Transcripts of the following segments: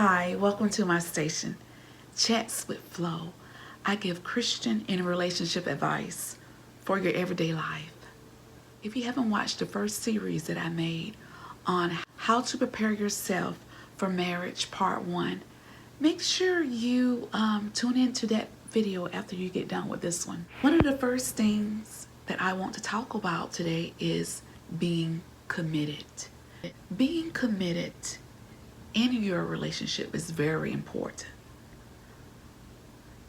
Hi, welcome to my station, Chats with Flo. I give Christian and relationship advice for your everyday life. If you haven't watched the first series that I made on how to prepare yourself for marriage, part 1, make sure you tune into that video after you get done with this one. One of the first things that I want to talk about today is being committed. Being committed in your relationship is very important.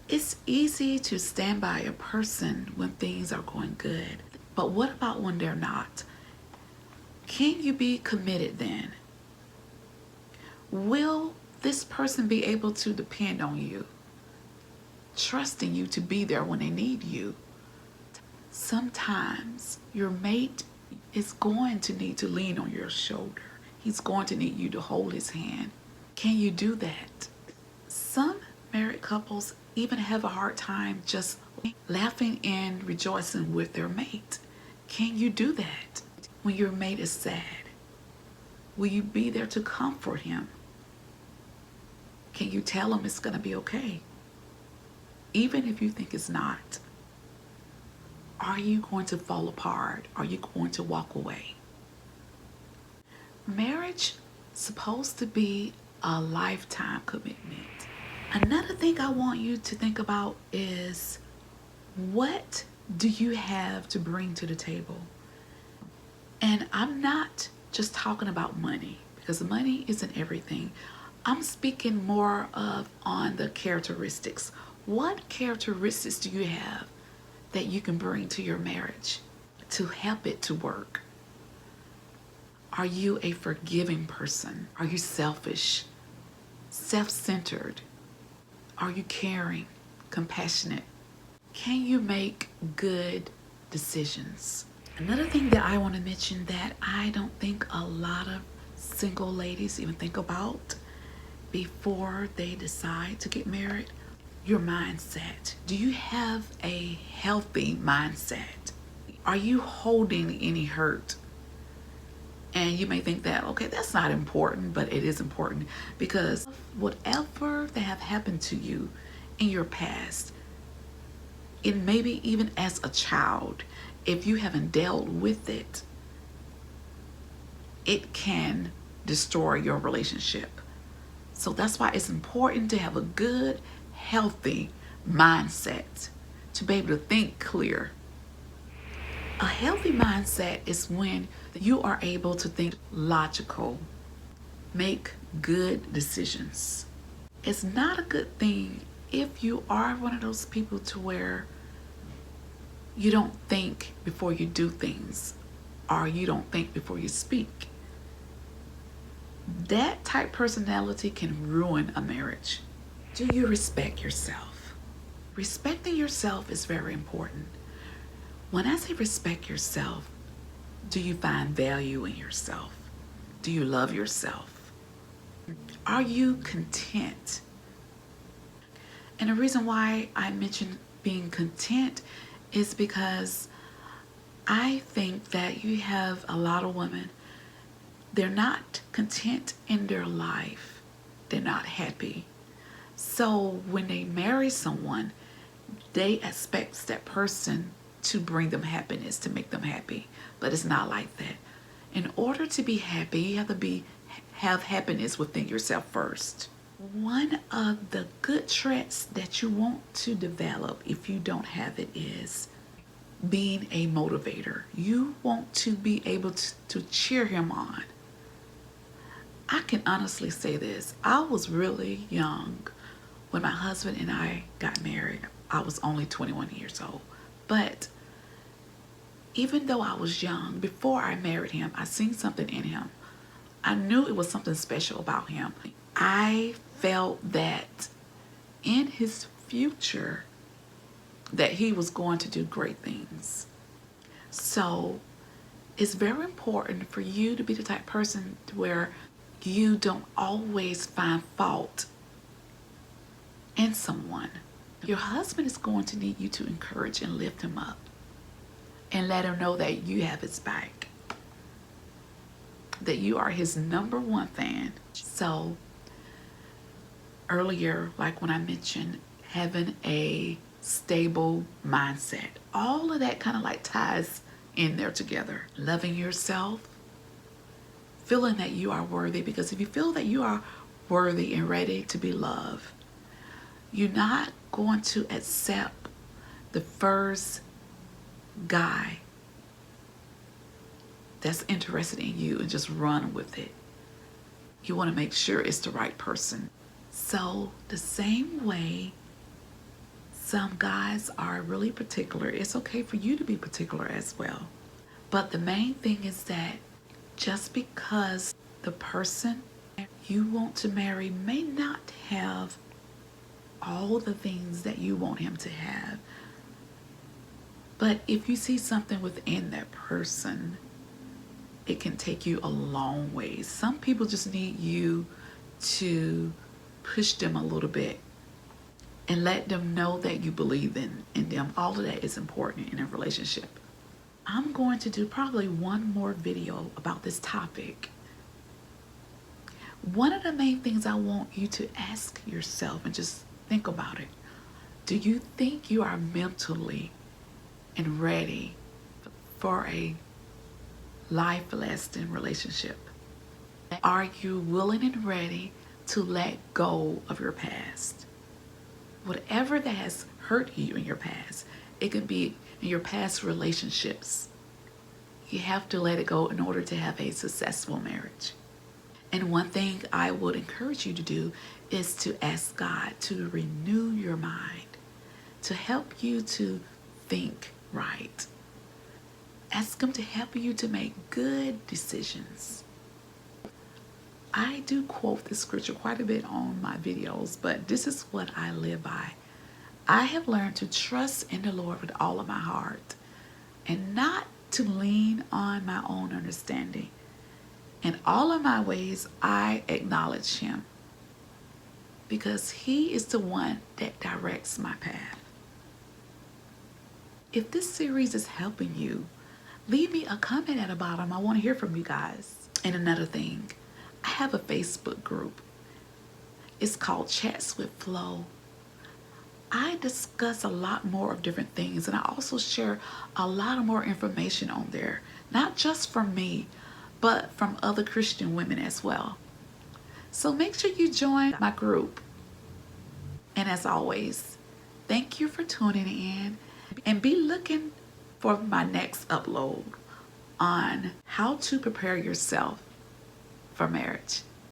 It's easy to stand by a person when things are going good, but what about when they're not? Can you be committed then? Will this person be able to depend on you, trusting you to be there when they need you? Sometimes your mate is going to need to lean on your shoulder. He's going to need you to hold his hand. Can you do that? Some married couples even have a hard time just laughing and rejoicing with their mate. Can you do that when your mate is sad? Will you be there to comfort him? Can you tell him it's going to be okay? Even if you think it's not. Are you going to fall apart? Are you going to walk away? Marriage is supposed to be a lifetime commitment. Another thing I want you to think about is, what do you have to bring to the table? And I'm not just talking about money, because money isn't everything. I'm speaking more of on the characteristics. What characteristics do you have that you can bring to your marriage to help it to work? Are you a forgiving person? Are you selfish, self-centered? Are you caring, compassionate? Can you make good decisions? Another thing that I want to mention that I don't think a lot of single ladies even think about before they decide to get married, your mindset. Do you have a healthy mindset? Are you holding any hurt? And you may think that, okay, that's not important, but it is important, because whatever that have happened to you in your past, it maybe even as a child, if you haven't dealt with it, it can destroy your relationship. So that's why it's important to have a good, healthy mindset, to be able to think clear. A healthy mindset is when you are able to think logical, make good decisions. It's not a good thing if you are one of those people to where you don't think before you do things, or you don't think before you speak. That type personality can ruin a marriage. Do you respect yourself? Respecting yourself is very important. When I say respect yourself, do you find value in yourself? Do you love yourself? Are you content? And the reason why I mention being content is because I think that you have a lot of women, they're not content in their life. They're not happy. So when they marry someone, they expect that person to bring them happiness, to make them happy. But it's not like that. In order to be happy, you have to have happiness within yourself first. One of the good traits that you want to develop, if you don't have it, is being a motivator. You want to be able to cheer him on. I can honestly say this. I was really young when my husband and I got married. I was only 21 years old. But even though I was young, before I married him, I seen something in him. I knew it was something special about him. I felt that in his future, that he was going to do great things. So it's very important for you to be the type of person where you don't always find fault in someone. Your husband is going to need you to encourage and lift him up and let him know that you have his back, that you are his #1 fan. So earlier, like when I mentioned having a stable mindset, all of that kind of like ties in there together. Loving yourself, feeling that you are worthy, because if you feel that you are worthy and ready to be loved, you're not going to accept the first guy that's interested in you and just run with it. You want to make sure it's the right person. So the same way some guys are really particular, it's okay for you to be particular as well. But the main thing is that just because the person you want to marry may not have all the things that you want him to have, but if you see something within that person, it can take you a long way. Some people just need you to push them a little bit and let them know that you believe in them. All of that is important in a relationship. I'm going to do probably one more video about this topic. One of the main things I want you to ask yourself and just think about it. Do you think you are mentally and ready for a life-lasting relationship? Are you willing and ready to let go of your past? Whatever that has hurt you in your past, it can be in your past relationships. You have to let it go in order to have a successful marriage. And one thing I would encourage you to do is to ask God to renew your mind, to help you to think right. Ask Him to help you to make good decisions. I do quote this scripture quite a bit on my videos, but this is what I live by. I have learned to trust in the Lord with all of my heart and not to lean on my own understanding. In all of my ways, I acknowledge Him because He is the one that directs my path. If this series is helping you, leave me a comment at the bottom. I want to hear from you guys. And another thing, I have a Facebook group. It's called Chats with Flo. I discuss a lot more of different things, and I also share a lot of more information on there, not just from me, but from other Christian women as well. So make sure you join my group. And as always, thank you for tuning in, and be looking for my next upload on how to prepare yourself for marriage.